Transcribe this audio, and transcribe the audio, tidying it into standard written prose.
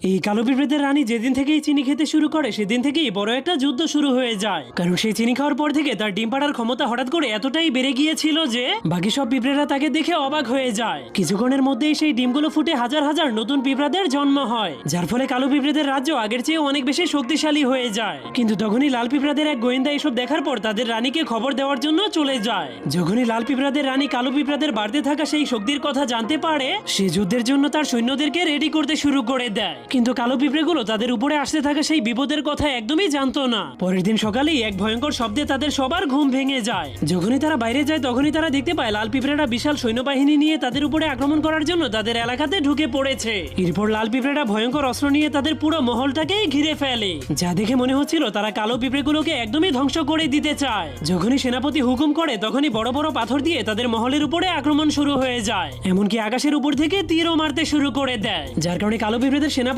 এই কালো পিঁপড়েদের রানী যেদিন থেকেই চিনি খেতে শুরু করে সেদিন থেকেই বড় একটা যুদ্ধ শুরু হয়ে যায়। কারণ সেই চিনি খাওয়ার পর থেকে তার ডিম পাড়ার ক্ষমতা হঠাৎ করে এতটাই বেড়ে গিয়েছিল যে বাকি সব পিঁপড়েরা তাকে দেখে অবাক হয়ে যায়। কিছুক্ষণের মধ্যেই সেই ডিমগুলো ফুটে হাজার হাজার নতুন পিঁপড়াদের জন্ম হয়, যার ফলে কালো পিঁপড়েদের রাজ্য আগের চেয়ে অনেক বেশি শক্তিশালী হয়ে যায়। কিন্তু তখনই লাল পিঁপড়াদের এক গোয়েন্দা এসব দেখার পর তাদের রানীকে খবর দেওয়ার জন্য চলে যায়। যখনই লাল পিঁপড়াদের রানী কালো পিঁপড়াদের বাড়তে থাকা সেই শক্তির কথা জানতে পারে, সে যুদ্ধের জন্য তার সৈন্যদেরকে রেডি করতে শুরু করে দেয়। কিন্তু কালো পিঁপড়েগুলো তাদের উপরে আসতে থাকা সেই বিপদের কথা একদমই জানতো না। পরের দিন সকালেই এক ভয়ঙ্কর শব্দে তাদের সবার ঘুম ভেঙে যায়। যখনই তারা বাইরে যায় তখনই তারা দেখতে পায় লাল পিঁপড়েরা বিশাল সৈন্যবাহিনী নিয়ে তাদের উপরে আক্রমণ করার জন্য তাদের এলাকাতে ঢুকে পড়েছে। এরপর লাল পিঁপড়েরা ভয়ঙ্কর অস্ত্র নিয়ে তাদের পুরো মহলটাকেই ঘিরে ফেলে, যা দেখে মনে হচ্ছিল তারা কালো পিঁপড়েগুলোকে একদমই ধ্বংস করে দিতে চায়। যখনই সেনাপতি হুকুম করে তখনই বড় বড় পাথর দিয়ে তাদের মহলের উপরে আক্রমণ শুরু হয়ে যায়। এমনকি আকাশের উপর থেকে তীরও মারতে শুরু করে দেয়, যার কারণে কালো পিঁপড়েদের সেনাবাহিনী